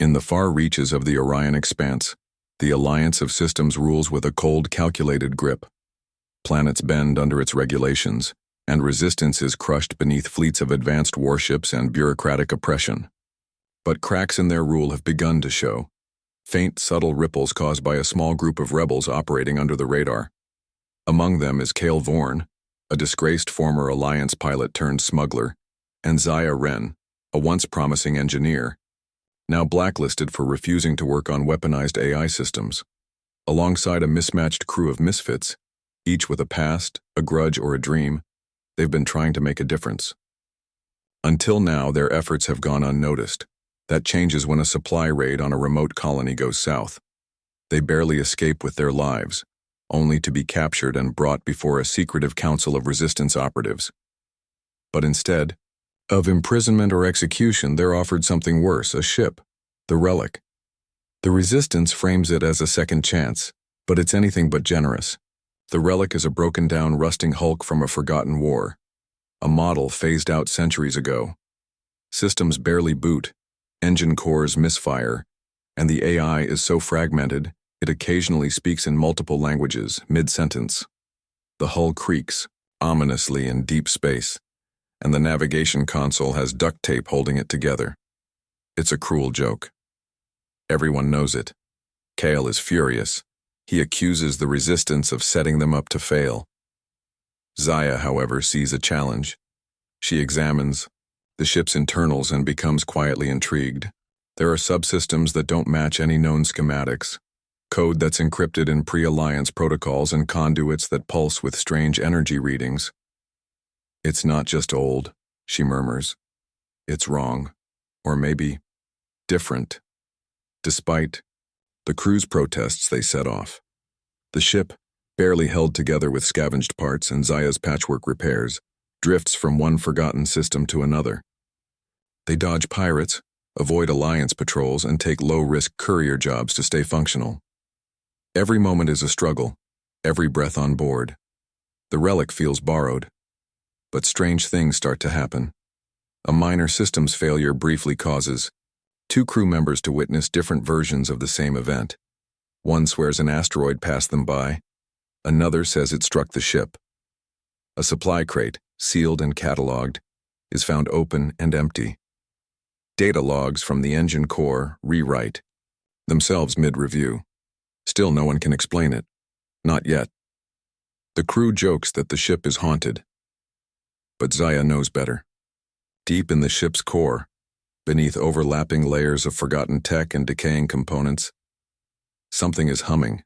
In the far reaches of the Orion expanse, the alliance of systems rules with a cold, calculated grip. Planets bend under its regulations, and resistance is crushed beneath fleets of advanced warships and bureaucratic oppression. But cracks in their rule have begun to show. Faint, subtle ripples caused by a small group of rebels operating under the radar. Among them is Cale Vorn, a disgraced former Alliance pilot turned smuggler, and Zaya Wren, a once promising engineer, now blacklisted for refusing to work on weaponized AI systems. Alongside a mismatched crew of misfits, each with a past, a grudge, or a dream, they've been trying to make a difference. Until now, their efforts have gone unnoticed. That changes when a supply raid on a remote colony goes south. They barely escape with their lives, only to be captured and brought before a secretive council of resistance operatives. But instead of imprisonment or execution, they're offered something worse, a ship, the Relic. The resistance frames it as a second chance, but it's anything but generous. The Relic is a broken-down, rusting hulk from a forgotten war, a model phased out centuries ago. Systems barely boot, engine cores misfire, and the AI is so fragmented it occasionally speaks in multiple languages, mid-sentence. The hull creaks, ominously in deep space, and the navigation console has duct tape holding it together. It's a cruel joke. Everyone knows it. Cale is furious. He accuses the resistance of setting them up to fail. Zaya, however, sees a challenge. She examines the ship's internals and becomes quietly intrigued. There are subsystems that don't match any known schematics, code that's encrypted in pre-alliance protocols, and conduits that pulse with strange energy readings. It's not just old, she murmurs. It's wrong, or maybe different. Despite the crew's protests, they set off. The ship, barely held together with scavenged parts and Zaya's patchwork repairs, drifts from one forgotten system to another. They dodge pirates, avoid Alliance patrols, and take low-risk courier jobs to stay functional. Every moment is a struggle, every breath on board. The Relic feels borrowed. But strange things start to happen. A minor systems failure briefly causes two crew members to witness different versions of the same event. One swears an asteroid passed them by. Another says it struck the ship. A supply crate, sealed and cataloged, is found open and empty. Data logs from the engine core rewrite themselves mid-review. Still no one can explain it. Not yet. The crew jokes that the ship is haunted. But Zaya knows better. Deep in the ship's core, beneath overlapping layers of forgotten tech and decaying components, something is humming,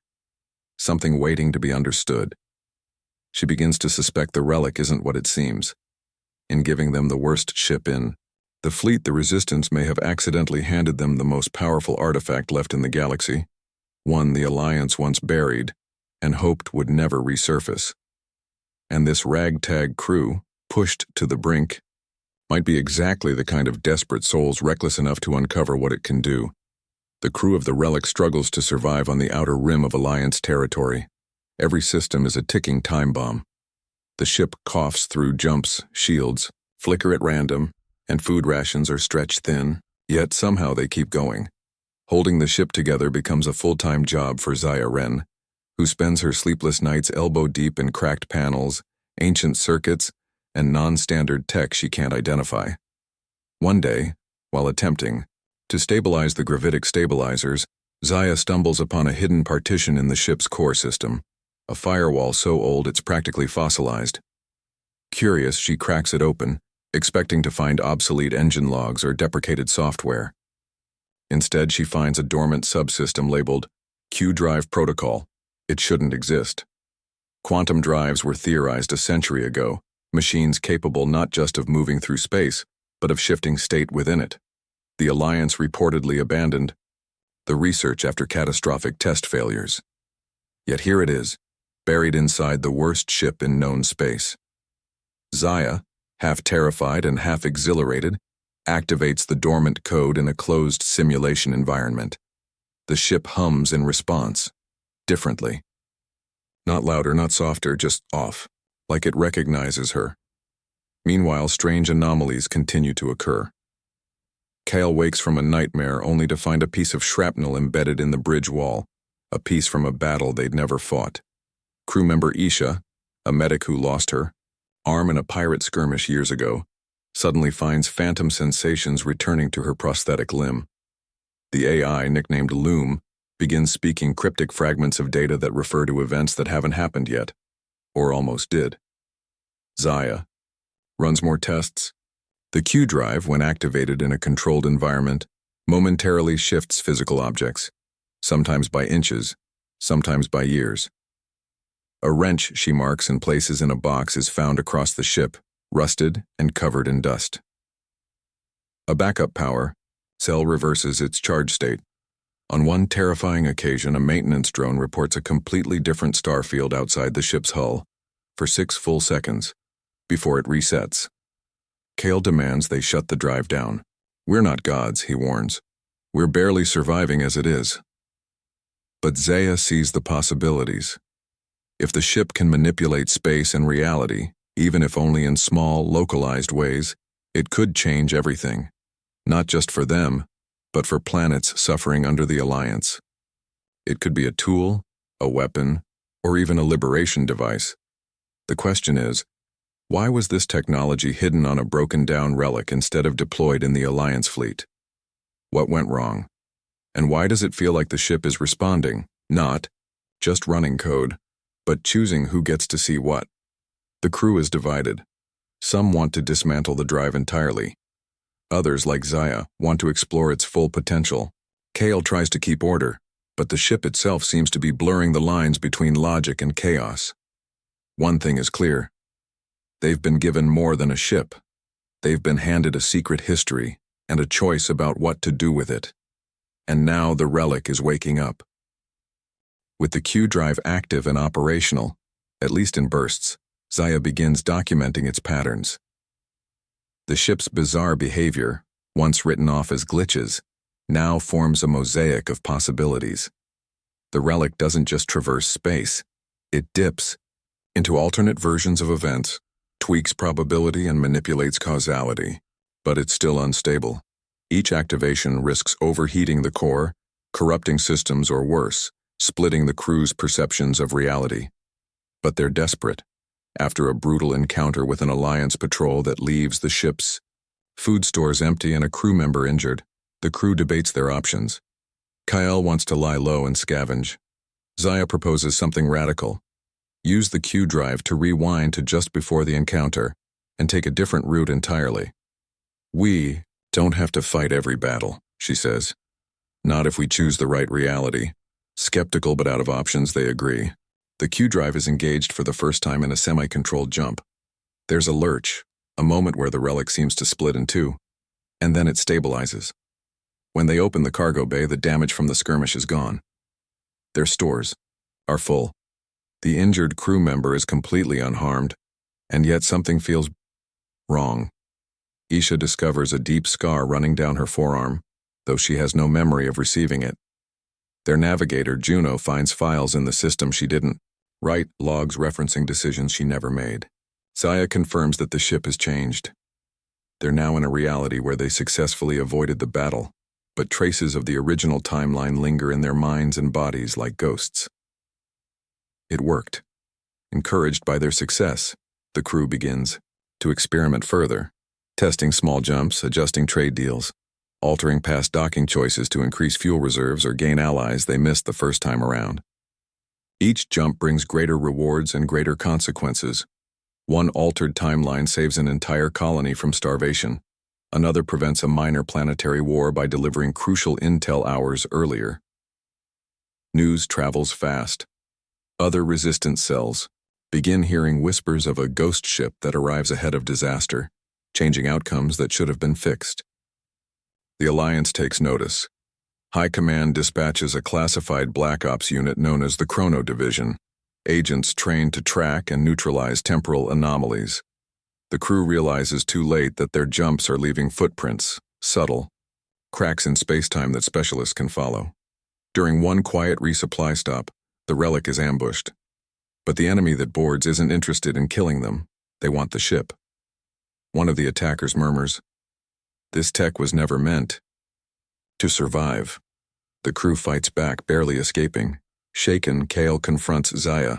something waiting to be understood. She begins to suspect the Relic isn't what it seems. In giving them the worst ship in the fleet, the Resistance may have accidentally handed them the most powerful artifact left in the galaxy, one the Alliance once buried and hoped would never resurface. And this ragtag crew, pushed to the brink, might be exactly the kind of desperate souls reckless enough to uncover what it can do. The crew of the Relic struggles to survive on the outer rim of Alliance territory. Every system is a ticking time bomb. The ship coughs through jumps, shields, flicker at random, and food rations are stretched thin, yet somehow they keep going. Holding the ship together becomes a full-time job for Zaya Wren, who spends her sleepless nights elbow-deep in cracked panels, ancient circuits, and non-standard tech she can't identify. One day, while attempting to stabilize the gravitic stabilizers, Zaya stumbles upon a hidden partition in the ship's core system, a firewall so old it's practically fossilized. Curious, she cracks it open, expecting to find obsolete engine logs or deprecated software. Instead, she finds a dormant subsystem labeled Q-Drive Protocol. It shouldn't exist. Quantum drives were theorized a century ago, machines capable not just of moving through space, but of shifting state within it. The Alliance reportedly abandoned the research after catastrophic test failures. Yet here it is, buried inside the worst ship in known space. Zaya, half terrified and half exhilarated, activates the dormant code in a closed simulation environment. The ship hums in response, differently. Not louder, not softer, just off, like it recognizes her. Meanwhile, strange anomalies continue to occur. Kale wakes from a nightmare only to find a piece of shrapnel embedded in the bridge wall, a piece from a battle they'd never fought. Crew member Isha, a medic who lost her arm in a pirate skirmish years ago, suddenly finds phantom sensations returning to her prosthetic limb. The AI, nicknamed Loom, begins speaking cryptic fragments of data that refer to events that haven't happened yet, or almost did. Zaya runs more tests. The Q drive, when activated in a controlled environment, momentarily shifts physical objects, sometimes by inches, sometimes by years. A wrench she marks and places in a box is found across the ship, rusted and covered in dust. A backup power cell reverses its charge state. On one terrifying occasion, a maintenance drone reports a completely different star field outside the ship's hull for 6 full seconds before it resets. Kale demands they shut the drive down. "We're not gods," he warns. "We're barely surviving as it is." But Zaya sees the possibilities. If the ship can manipulate space and reality, even if only in small, localized ways, it could change everything. Not just for them, but for planets suffering under the Alliance. It could be a tool, a weapon, or even a liberation device. The question is, why was this technology hidden on a broken-down relic instead of deployed in the Alliance fleet? What went wrong? And why does it feel like the ship is responding, not just running code, but choosing who gets to see what? The crew is divided. Some want to dismantle the drive entirely. Others, like Zaya, want to explore its full potential. Kale tries to keep order, but the ship itself seems to be blurring the lines between logic and chaos. One thing is clear. They've been given more than a ship. They've been handed a secret history and a choice about what to do with it. And now the relic is waking up. With the Q drive active and operational, at least in bursts, Zaya begins documenting its patterns. The ship's bizarre behavior, once written off as glitches, now forms a mosaic of possibilities. The relic doesn't just traverse space, it dips into alternate versions of events, tweaks probability and manipulates causality, but it's still unstable. Each activation risks overheating the core, corrupting systems, or worse, splitting the crew's perceptions of reality. But they're desperate. After a brutal encounter with an Alliance patrol that leaves the ship's food stores empty and a crew member injured, the crew debates their options. Kyle wants to lie low and scavenge. Zaya proposes something radical. Use the Q drive to rewind to just before the encounter and take a different route entirely. "We don't have to fight every battle," she says. "Not if we choose the right reality." Skeptical but out of options, they agree. The Q drive is engaged for the first time in a semi-controlled jump. There's a lurch, a moment where the relic seems to split in two, and then it stabilizes. When they open the cargo bay, the damage from the skirmish is gone. Their stores are full. The injured crew member is completely unharmed, and yet something feels wrong. Isha discovers a deep scar running down her forearm, though she has no memory of receiving it. Their navigator, Juno, finds files in the system she didn't write, logs referencing decisions she never made. Zaya confirms that the ship has changed. They're now in a reality where they successfully avoided the battle, but traces of the original timeline linger in their minds and bodies like ghosts. It worked. Encouraged by their success, the crew begins to experiment further, testing small jumps, adjusting trade deals, altering past docking choices to increase fuel reserves or gain allies they missed the first time around. Each jump brings greater rewards and greater consequences. One altered timeline saves an entire colony from starvation. Another prevents a minor planetary war by delivering crucial intel hours earlier. News travels fast. Other resistance cells begin hearing whispers of a ghost ship that arrives ahead of disaster, changing outcomes that should have been fixed. The Alliance takes notice. High Command dispatches a classified Black Ops unit known as the Chrono Division, agents trained to track and neutralize temporal anomalies. The crew realizes too late that their jumps are leaving footprints, subtle, cracks in space-time that specialists can follow. During one quiet resupply stop, the relic is ambushed. But the enemy that boards isn't interested in killing them. They want the ship. One of the attackers murmurs, This tech was never meant to survive. The crew fights back, barely escaping. Shaken, Kale confronts Zaya.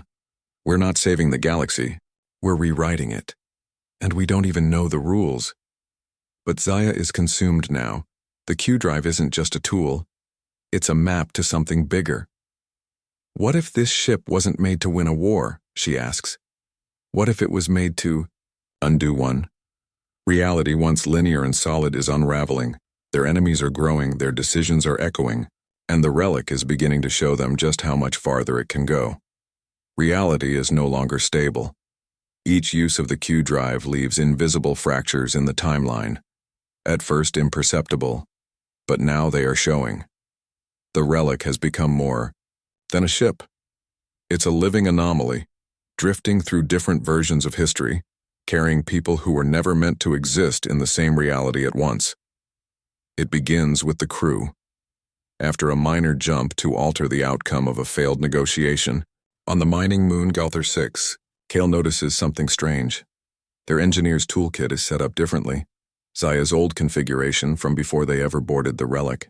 We're not saving the galaxy. We're rewriting it. And we don't even know the rules. But Zaya is consumed now. The Q drive isn't just a tool. It's a map to something bigger. What if this ship wasn't made to win a war, she asks. What if it was made to undo one? Reality, once linear and solid, is unraveling. Their enemies are growing, their decisions are echoing, and the relic is beginning to show them just how much farther it can go. Reality is no longer stable. Each use of the Q drive leaves invisible fractures in the timeline. At first imperceptible, but now they are showing. The relic has become more than a ship. It's a living anomaly, drifting through different versions of history, carrying people who were never meant to exist in the same reality at once. It begins with the crew. After a minor jump to alter the outcome of a failed negotiation, on the mining moon Galther 6, Kale notices something strange. Their engineer's toolkit is set up differently. Zaya's old configuration from before they ever boarded the relic.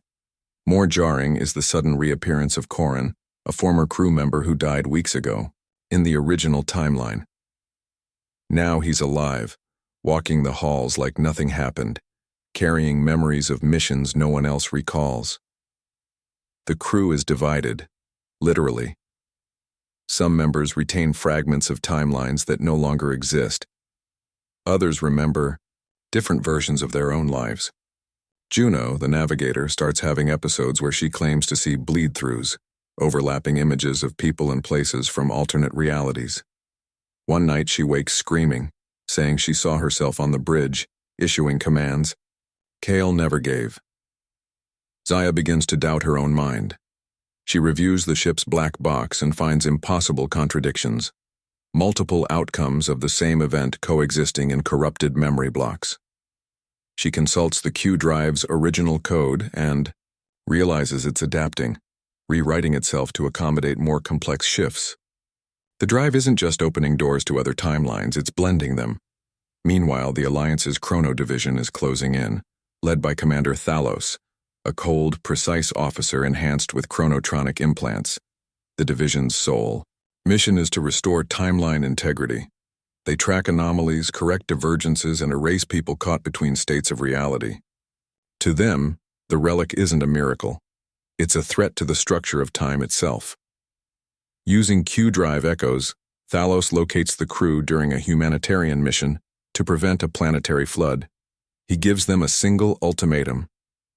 More jarring is the sudden reappearance of Corin, a former crew member who died weeks ago, in the original timeline. Now he's alive, walking the halls like nothing happened, carrying memories of missions no one else recalls. The crew is divided, literally. Some members retain fragments of timelines that no longer exist. Others remember different versions of their own lives. Juno, the navigator, starts having episodes where she claims to see bleed-throughs, overlapping images of people and places from alternate realities. One night she wakes screaming, saying she saw herself on the bridge, issuing commands. Kale never gave. Zaya begins to doubt her own mind. She reviews the ship's black box and finds impossible contradictions, multiple outcomes of the same event coexisting in corrupted memory blocks. She consults the Q drive's original code and realizes it's adapting, rewriting itself to accommodate more complex shifts. The drive isn't just opening doors to other timelines, it's blending them. Meanwhile, the Alliance's Chrono Division is closing in, led by Commander Thalos, a cold, precise officer enhanced with chronotronic implants. The division's sole mission is to restore timeline integrity. They track anomalies, correct divergences, and erase people caught between states of reality. To them, the relic isn't a miracle. It's a threat to the structure of time itself. Using Q-drive echoes, Thalos locates the crew during a humanitarian mission to prevent a planetary flood. He gives them a single ultimatum: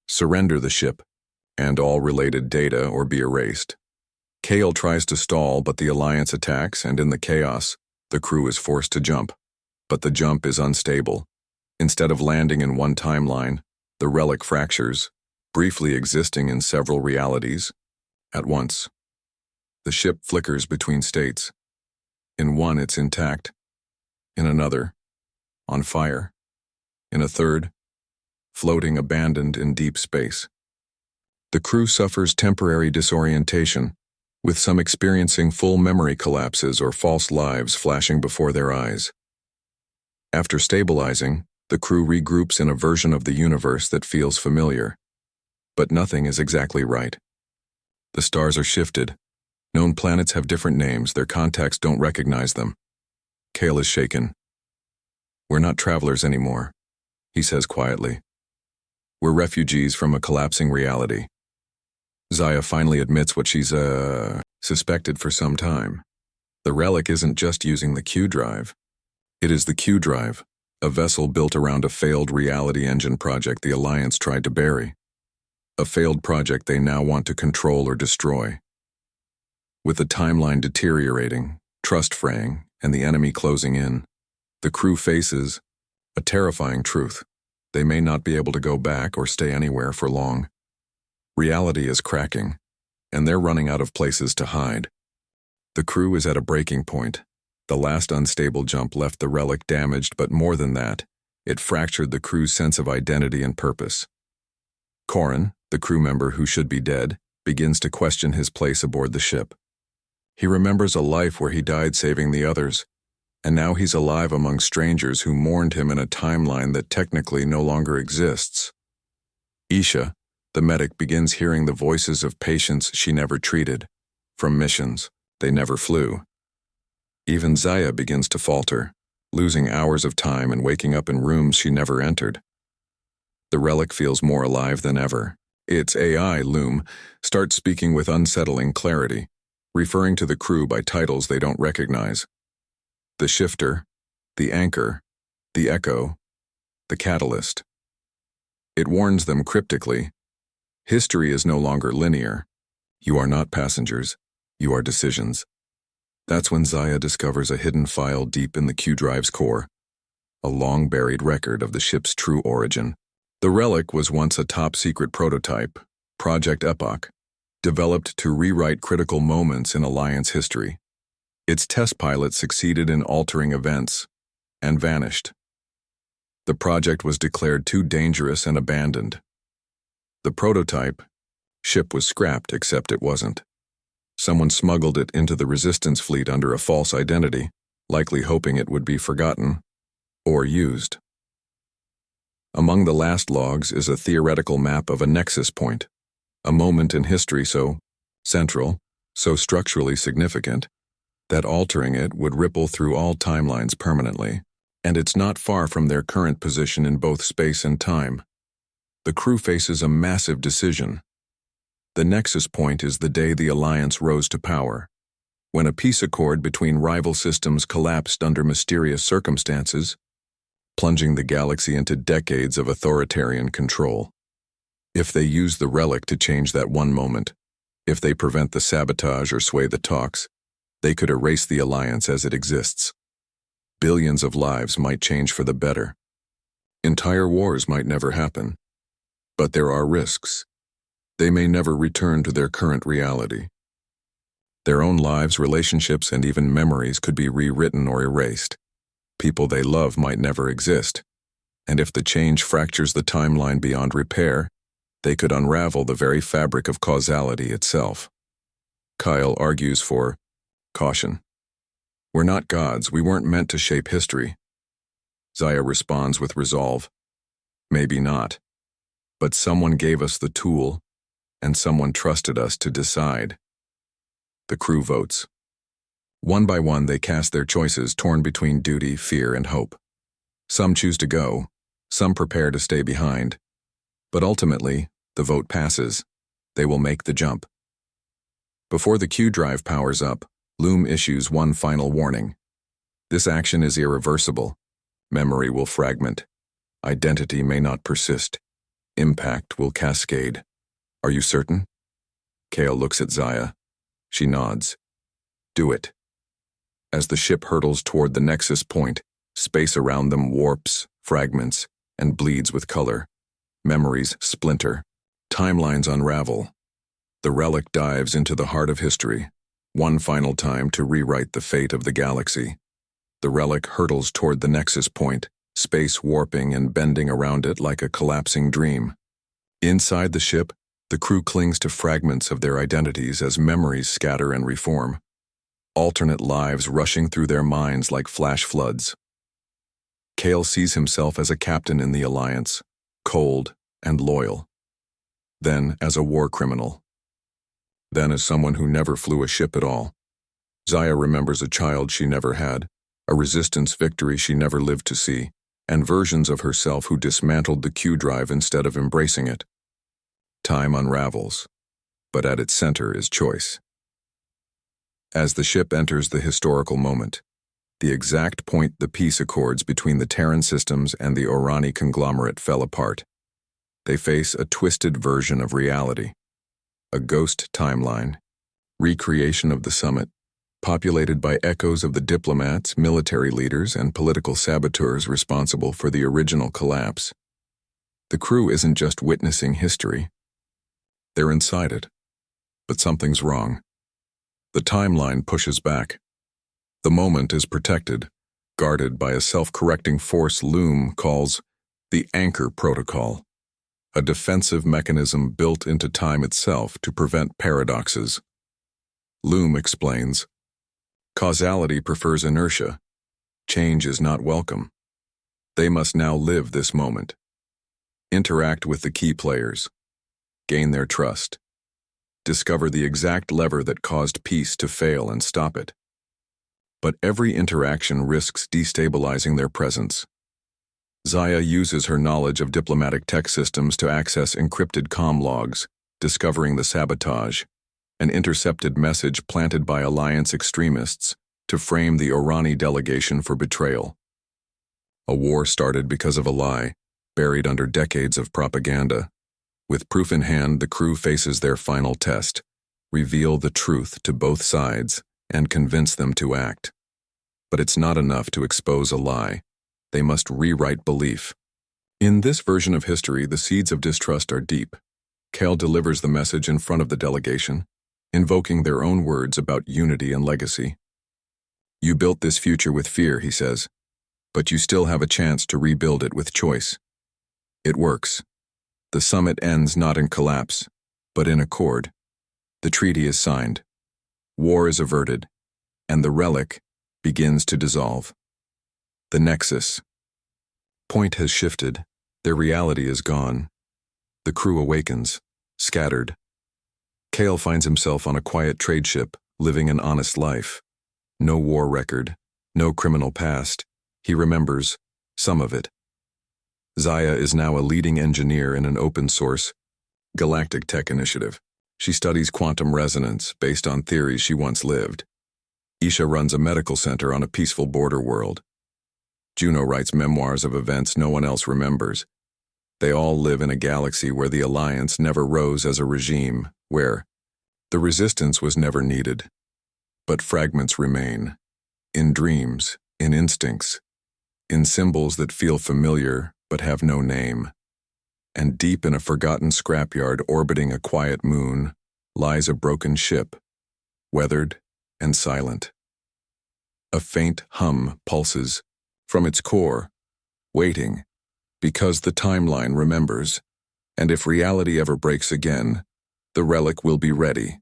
surrender the ship, and all related data or be erased. Kale tries to stall, but the Alliance attacks, and in the chaos, the crew is forced to jump. But the jump is unstable. Instead of landing in one timeline, the relic fractures, briefly existing in several realities at once. The ship flickers between states. In one, it's intact. In another, on fire. In a third, floating abandoned in deep space. The crew suffers temporary disorientation, with some experiencing full memory collapses or false lives flashing before their eyes. After stabilizing, the crew regroups in a version of the universe that feels familiar. But nothing is exactly right. The stars are shifted. Known planets have different names, their contacts don't recognize them. Kale is shaken. We're not travelers anymore, he says quietly. We're refugees from a collapsing reality. Zaya finally admits what she's, suspected for some time. The relic isn't just using the Q drive. It is the Q drive, a vessel built around a failed reality engine project the Alliance tried to bury. A failed project they now want to control or destroy. With the timeline deteriorating, trust fraying, and the enemy closing in, the crew faces a terrifying truth. They may not be able to go back or stay anywhere for long. Reality is cracking, and they're running out of places to hide. The crew is at a breaking point. The last unstable jump left the relic damaged, but more than that, it fractured the crew's sense of identity and purpose. Corin, the crew member who should be dead, begins to question his place aboard the ship. He remembers a life where he died saving the others, And now he's alive among strangers who mourned him in a timeline that technically no longer exists. Isha, the medic, begins hearing the voices of patients she never treated, from missions they never flew. Even Zaya begins to falter, losing hours of time and waking up in rooms she never entered. The relic feels more alive than ever. Its AI, Loom, starts speaking with unsettling clarity, referring to the crew by titles they don't recognize. The Shifter, the Anchor, the Echo, the Catalyst. It warns them cryptically, history is no longer linear. You are not passengers, you are decisions. That's when Zaya discovers a hidden file deep in the Q drive's core, a long-buried record of the ship's true origin. The relic was once a top-secret prototype, Project Epoch, developed to rewrite critical moments in Alliance history. Its test pilot succeeded in altering events and vanished. The project was declared too dangerous and abandoned. The prototype ship was scrapped, except it wasn't. Someone smuggled it into the resistance fleet under a false identity, likely hoping it would be forgotten or used. Among the last logs is a theoretical map of a nexus point, a moment in history so central, so structurally significant, that altering it would ripple through all timelines permanently, and it's not far from their current position in both space and time. The crew faces a massive decision. The nexus point is the day the Alliance rose to power, when a peace accord between rival systems collapsed under mysterious circumstances, plunging the galaxy into decades of authoritarian control. If they use the relic to change that one moment, if they prevent the sabotage or sway the talks, they could erase the Alliance as it exists. Billions of lives might change for the better. Entire wars might never happen. But there are risks. They may never return to their current reality. Their own lives, relationships, and even memories could be rewritten or erased. People they love might never exist. And if the change fractures the timeline beyond repair, they could unravel the very fabric of causality itself. Kyle argues for caution. We're not gods, we weren't meant to shape history. Zaya responds with resolve. Maybe not. But someone gave us the tool, and someone trusted us to decide. The crew votes. One by one, they cast their choices, torn between duty, fear, and hope. Some choose to go, some prepare to stay behind. But ultimately, the vote passes. They will make the jump. Before the Q drive powers up, Loom issues one final warning. This action is irreversible. Memory will fragment. Identity may not persist. Impact will cascade. Are you certain? Kale looks at Zaya. She nods. Do it. As the ship hurtles toward the nexus point, space around them warps, fragments, and bleeds with color. Memories splinter. Timelines unravel. The relic dives into the heart of history, one final time to rewrite the fate of the galaxy. The relic hurtles toward the nexus point, space warping and bending around it like a collapsing dream. Inside the ship, the crew clings to fragments of their identities as memories scatter and reform. Alternate lives rushing through their minds like flash floods. Kale sees himself as a captain in the Alliance, cold and loyal. Then as a war criminal. Then as someone who never flew a ship at all. Zaya remembers a child she never had, a resistance victory she never lived to see, and versions of herself who dismantled the Q drive instead of embracing it. Time unravels, but at its center is choice. As the ship enters the historical moment, the exact point the peace accords between the Terran systems and the Orani conglomerate fell apart, they face a twisted version of reality, a ghost timeline, recreation of the summit, populated by echoes of the diplomats, military leaders, and political saboteurs responsible for the original collapse. The crew isn't just witnessing history. They're inside it. But something's wrong. The timeline pushes back. The moment is protected, guarded by a self-correcting force Loom calls the Anchor Protocol, a defensive mechanism built into time itself to prevent paradoxes. Loom explains, causality prefers inertia. Change is not welcome. They must now live this moment. Interact with the key players. Gain their trust. Discover the exact lever that caused peace to fail and stop it. But every interaction risks destabilizing their presence. Zaya uses her knowledge of diplomatic tech systems to access encrypted comm logs, discovering the sabotage, an intercepted message planted by Alliance extremists to frame the Orani delegation for betrayal. A war started because of a lie, buried under decades of propaganda. With proof in hand, the crew faces their final test: reveal the truth to both sides and convince them to act. But it's not enough to expose a lie. They must rewrite belief. In this version of history, the seeds of distrust are deep. Kale delivers the message in front of the delegation, invoking their own words about unity and legacy. "You built this future with fear," he says, "but you still have a chance to rebuild it with choice." It works. The summit ends not in collapse, but in accord. The treaty is signed. War is averted, and the relic begins to dissolve. The nexus. Point has shifted. Their reality is gone. The crew awakens, scattered. Kale finds himself on a quiet trade ship, living an honest life. No war record, no criminal past. He remembers some of it. Zaya is now a leading engineer in an open-source, galactic tech initiative. She studies quantum resonance based on theories she once lived. Isha runs a medical center on a peaceful border world. Juno writes memoirs of events no one else remembers. They all live in a galaxy where the Alliance never rose as a regime, where the resistance was never needed. But fragments remain. In dreams, in instincts, in symbols that feel familiar but have no name. And deep in a forgotten scrapyard orbiting a quiet moon lies a broken ship, weathered and silent. A faint hum pulses from its core, waiting, because the timeline remembers, and if reality ever breaks again, the relic will be ready.